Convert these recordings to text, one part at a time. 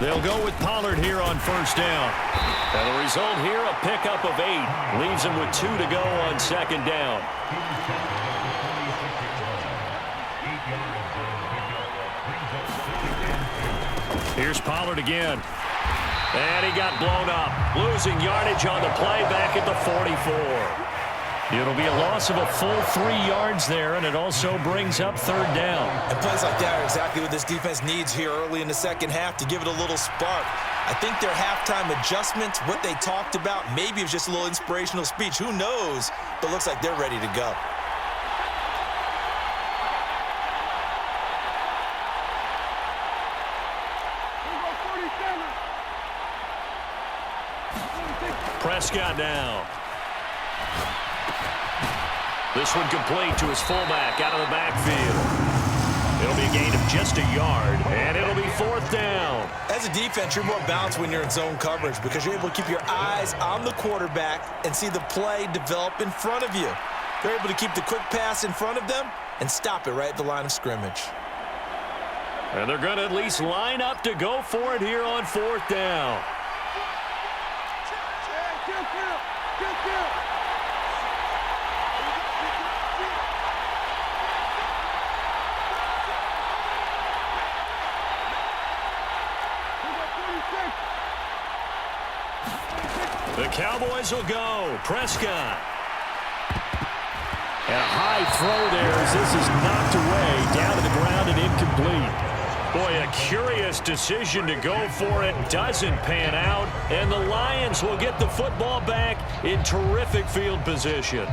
They'll go with Pollard here on first down. And the result here, a pickup of 8. Leaves him with 2 to go on second down. Here's Pollard again. And he got blown up. Losing yardage on the play back at the 44. It'll be a loss of a full 3 yards there, and it also brings up third down. And plays like that are exactly what this defense needs here early in the second half to give it a little spark. I think their halftime adjustments, what they talked about, maybe it was just a little inspirational speech. Who knows? But it looks like they're ready to go. Prescott now. This one complete to his fullback out of the backfield. It'll be a gain of just a yard, and it'll be fourth down. As a defense, you're more balanced when you're in zone coverage because you're able to keep your eyes on the quarterback and see the play develop in front of you. They're able to keep the quick pass in front of them and stop it right at the line of scrimmage. And they're going to at least line up to go for it here on fourth down. The Cowboys will go. Prescott. And a high throw there as this is knocked away, down to the ground and incomplete. Boy, a curious decision to go for it. Doesn't pan out, and the Lions will get the football back in terrific field position.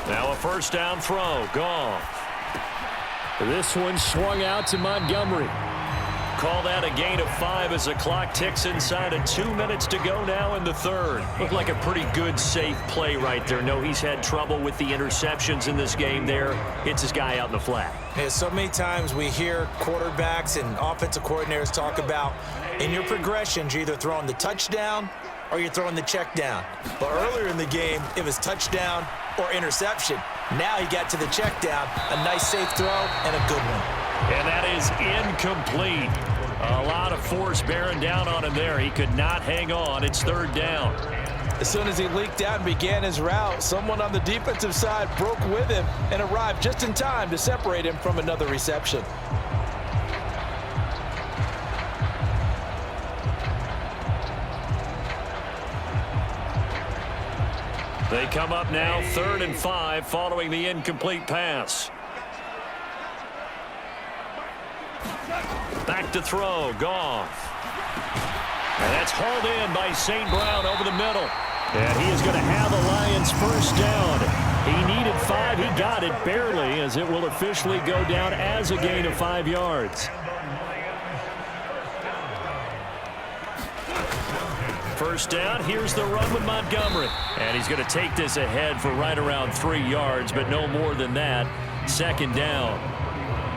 Now a first down throw. Goff. This one swung out to Montgomery. Call that a gain of 5 as the clock ticks inside of 2 minutes to go now in the third. Looked like a pretty good, safe play right there. No, he's had trouble with the interceptions in this game there. Hits his guy out in the flat. Yeah, so many times we hear quarterbacks and offensive coordinators talk about in your progressions, you're either throwing the touchdown or you're throwing the check down. But earlier in the game, it was touchdown or interception. Now he got to the check down, a nice safe throw, and a good one. And that is incomplete. A lot of force bearing down on him there. He could not hang on. It's third down. As soon as he leaked out and began his route, someone on the defensive side broke with him and arrived just in time to separate him from another reception. They come up now 3rd and 5 following the incomplete pass. Back to throw. Goff. And that's hauled in by St. Brown over the middle. And he is going to have the Lions first down. He needed 5. He got it barely as it will officially go down as a gain of 5 yards. First down, here's the run with Montgomery. And he's going to take this ahead for right around 3 yards, but no more than that. Second down.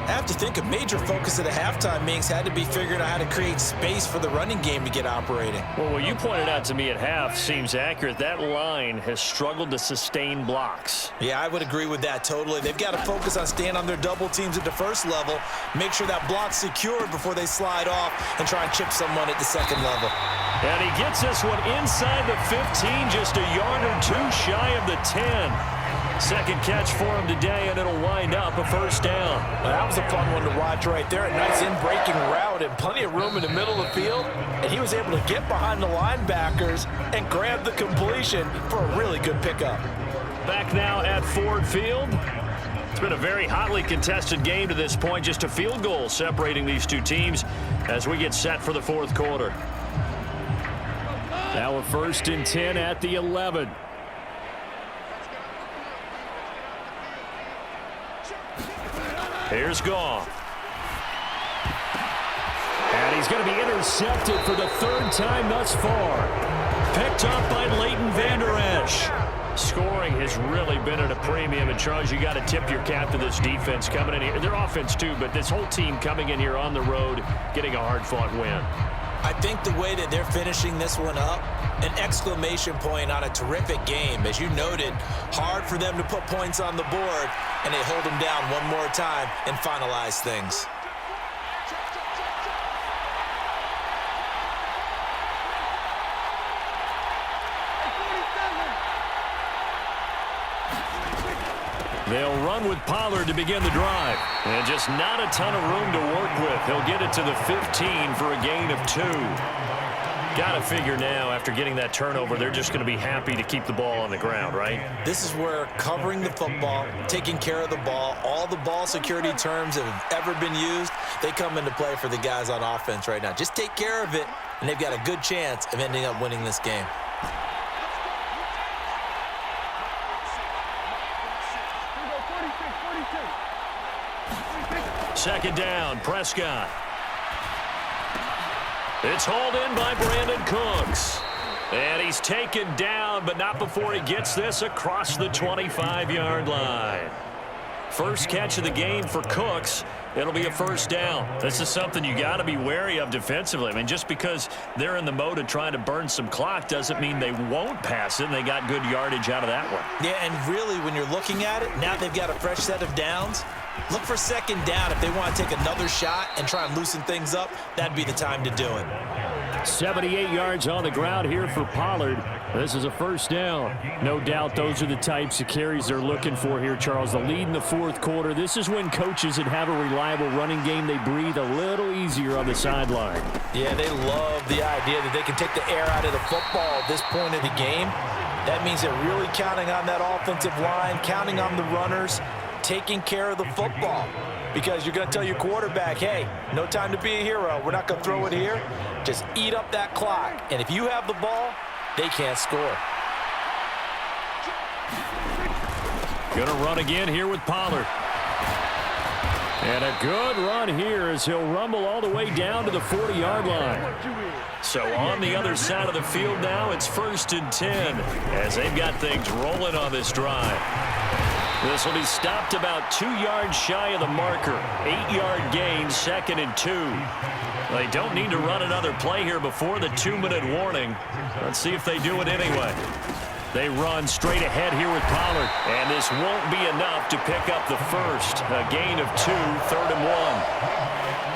I have to think a major focus of the halftime meetings had to be figuring out how to create space for the running game to get operating. Well, what you pointed out to me at half seems accurate. That line has struggled to sustain blocks. Yeah, I would agree with that totally. They've got to focus on staying on their double teams at the first level, make sure that block's secured before they slide off and try and chip someone at the second level. And he gets this one inside the 15, just a yard or 2 shy of the 10. Second catch for him today, and it'll wind up a first down. Well, that was a fun one to watch right there. A nice in-breaking route and plenty of room in the middle of the field. And he was able to get behind the linebackers and grab the completion for a really good pickup. Back now at Ford Field. It's been a very hotly contested game to this point. Just a field goal separating these two teams as we get set for the fourth quarter. Now a 1st and 10 at the 11. Here's Goff. And he's going to be intercepted for the 3rd time thus far. Picked up by Leighton Vander Esch. Scoring has really been at a premium. And, Charles, you got to tip your cap to this defense coming in here. Their offense, too, but this whole team coming in here on the road, getting a hard-fought win. I think the way that they're finishing this one up, an exclamation point on a terrific game. As you noted, hard for them to put points on the board, and they hold them down one more time and finalize things. They'll run with Pollard to begin the drive. And just not a ton of room to work with. He'll get it to the 15 for a gain of 2. Got to figure now, after getting that turnover, they're just going to be happy to keep the ball on the ground, right? This is where covering the football, taking care of the ball, all the ball security terms that have ever been used, they come into play for the guys on offense right now. Just take care of it, and they've got a good chance of ending up winning this game. Second down, Prescott. It's hauled in by Brandon Cooks. And he's taken down, but not before he gets this across the 25-yard line. First catch of the game for Cooks. It'll be a first down. This is something you got to be wary of defensively. I mean, just because they're in the mode of trying to burn some clock doesn't mean they won't pass it, and they got good yardage out of that one. Yeah, and really, when you're looking at it, now they've got a fresh set of downs. Look for second down. If they want to take another shot and try and loosen things up, that'd be the time to do it. 78 yards on the ground here for Pollard. This is a first down. No doubt those are the types of carries they're looking for here, Charles. The lead in the fourth quarter. This is when coaches that have a reliable running game, they breathe a little easier on the sideline. Yeah, they love the idea that they can take the air out of the football at this point of the game. That means they're really counting on that offensive line, counting on the runners, taking care of the football. Because you're going to tell your quarterback, hey, no time to be a hero. We're not going to throw it here. Just eat up that clock. And if you have the ball, they can't score. Going to run again here with Pollard. And a good run here as he'll rumble all the way down to the 40-yard line. So on the other side of the field now, it's 1st and 10 as they've got things rolling on this drive. This will be stopped about 2 yards shy of the marker. 8-yard gain, 2nd and 2. They don't need to run another play here before the 2-minute warning. Let's see if they do it anyway. They run straight ahead here with Pollard, and this won't be enough to pick up the first. A gain of 2, 3rd and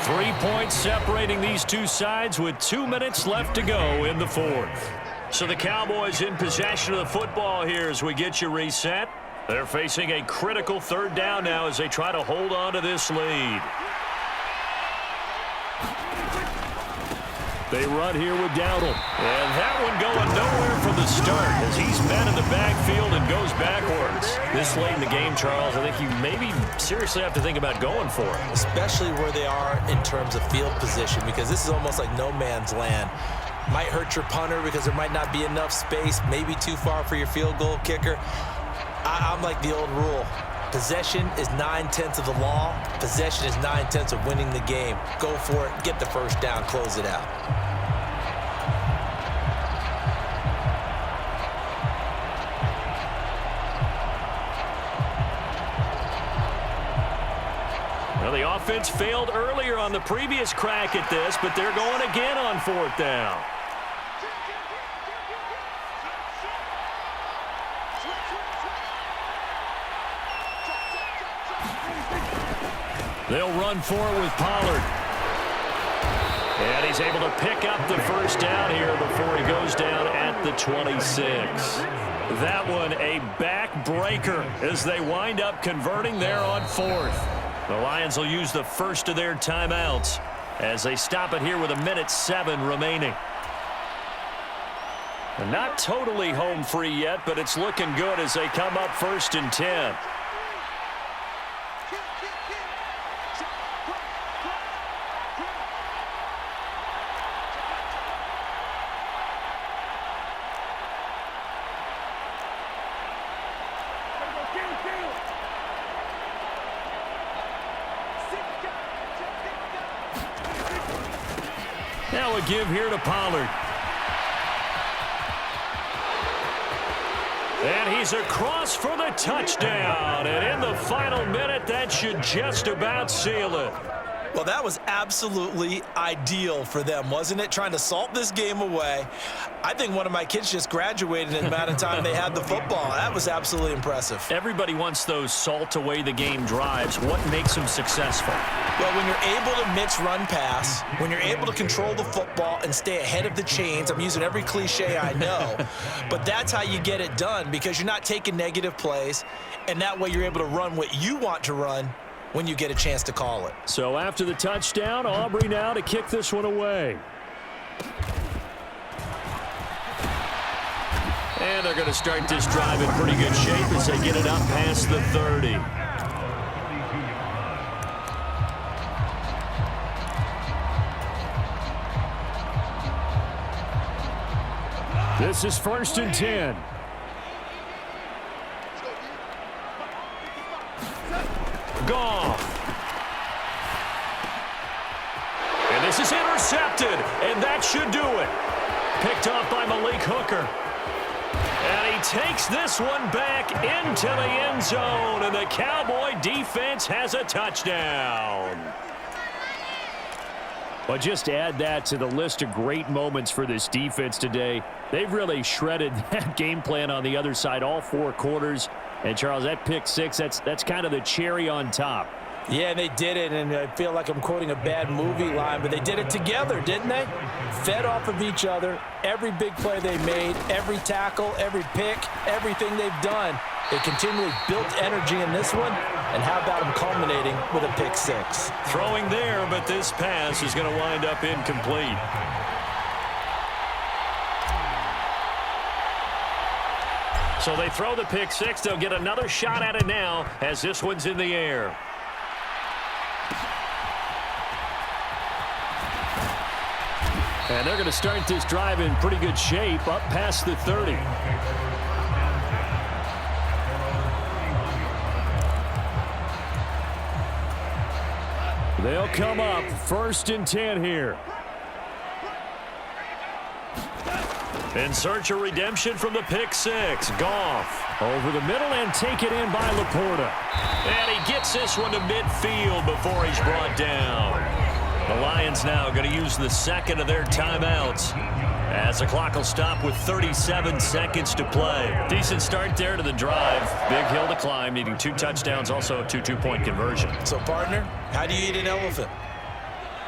1. 3 points separating these two sides with 2 minutes left to go in the fourth. So the Cowboys in possession of the football here as we get you reset. They're facing a critical 3rd down now as they try to hold on to this lead. They run here with Dowdle. And that one going nowhere from the start as he's met in the backfield and goes backwards. This late in the game, Charles, I think you maybe seriously have to think about going for it. Especially where they are in terms of field position, because this is almost like no man's land. Might hurt your punter because there might not be enough space, maybe too far for your field goal kicker. I'm like the old rule. Possession is 9/10 of the law. Possession is 9/10 of winning the game. Go for it. Get the first down. Close it out. Well, the offense failed earlier on the previous crack at this, but they're going again on 4th down. They'll run for it with Pollard. And he's able to pick up the first down here before he goes down at the 26. That one a backbreaker as they wind up converting there on 4th. The Lions will use the first of their timeouts as they stop it here with 1:07 remaining. And not totally home free yet, but it's looking good as they come up 1st and 10. Now a give here to Pollard. And he's across for the touchdown. And in the final minute, that should just about seal it. Well, that was absolutely ideal for them, wasn't it? Trying to salt this game away. I think one of my kids just graduated in the amount of time they had the football. That was absolutely impressive. Everybody wants those salt away the game drives. What makes them successful? Well, when you're able to mix run pass, when you're able to control the football and stay ahead of the chains, I'm using every cliche I know, but that's how you get it done because you're not taking negative plays, and that way you're able to run what you want to run when you get a chance to call it. So after the touchdown, Aubrey now to kick this one away. And they're going to start this drive in pretty good shape as they get it up past the 30. This is 1st and 10. Goff. And this is intercepted, and that should do it. Picked off by Malik Hooker. And he takes this one back into the end zone, and the Cowboy defense has a touchdown. Well, just add that to the list of great moments for this defense today. They've really shredded that game plan on the other side all 4 quarters. And, Charles, that pick 6, that's kind of the cherry on top. Yeah, they did it, and I feel like I'm quoting a bad movie line, but they did it together, didn't they? Fed off of each other, every big play they made, every tackle, every pick, everything they've done. They continually built energy in this one, and how about them culminating with a pick 6? Throwing there, but this pass is going to wind up incomplete. So they throw the pick 6. They'll get another shot at it now as this one's in the air. And they're going to start this drive in pretty good shape up past the 30. They'll come up 1st and 10 here. In search of redemption from the pick 6. Goff over the middle and take it in by Laporta. And he gets this one to midfield before he's brought down. The Lions now going to use the second of their timeouts as the clock will stop with 37 seconds to play. Decent start there to the drive. Big hill to climb, needing 2 touchdowns, also a 2-2-point conversion. So, partner, how do you eat an elephant?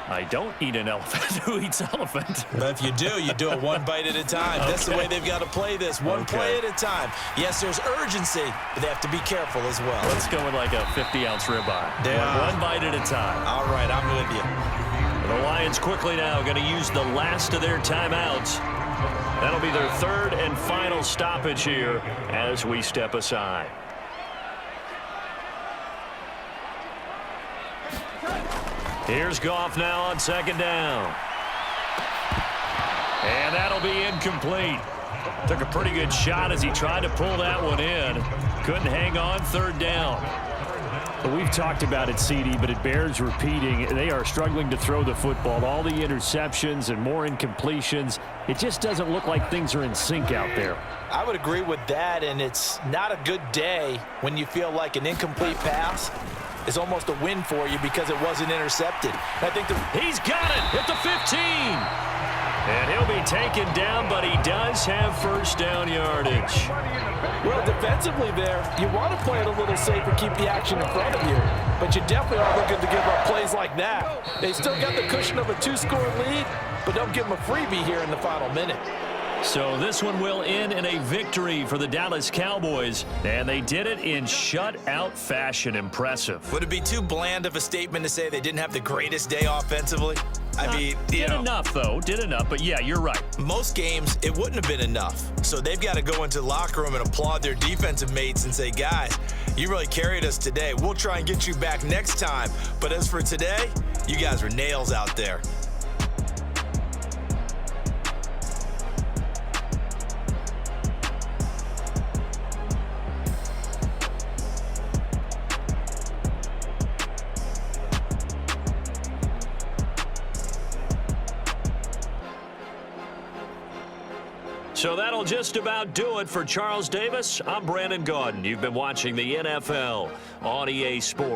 I don't eat an elephant. Who eats elephant? But if you do it one bite at a time. Okay. That's the way they've got to play this, one play at a time. Yes, there's urgency, but they have to be careful as well. Let's go with like a 50-ounce ribeye. Yeah. One bite at a time. All right, I'm with you. The Lions quickly now going to use the last of their timeouts. That'll be their 3rd and final stoppage here as we step aside. Here's Goff now on 2nd down. And that'll be incomplete. Took a pretty good shot as he tried to pull that one in. Couldn't hang on 3rd down. Well, we've talked about it, CD, but it bears repeating. They are struggling to throw the football. All the interceptions and more incompletions. It just doesn't look like things are in sync out there. I would agree with that, and it's not a good day when you feel like an incomplete pass is almost a win for you because it wasn't intercepted. I think he's got it at the 15. And he'll be taken down, but he does have 1st down yardage. Well, defensively there, you want to play it a little safer, keep the action in front of you. But you definitely are looking to give up plays like that. They still got the cushion of a 2-score lead, but don't give them a freebie here in the final minute. So this one will end in a victory for the Dallas Cowboys, and they did it in shutout fashion. Impressive. Would it be too bland of a statement to say they didn't have the greatest day offensively? I mean, did enough, though. Did enough, but yeah, you're right. Most games, it wouldn't have been enough. So they've got to go into the locker room and applaud their defensive mates and say, guys, you really carried us today. We'll try and get you back next time. But as for today, you guys were nails out there. So that'll just about do it for Charles Davis. I'm Brandon Gaudin. You've been watching the NFL on EA Sports.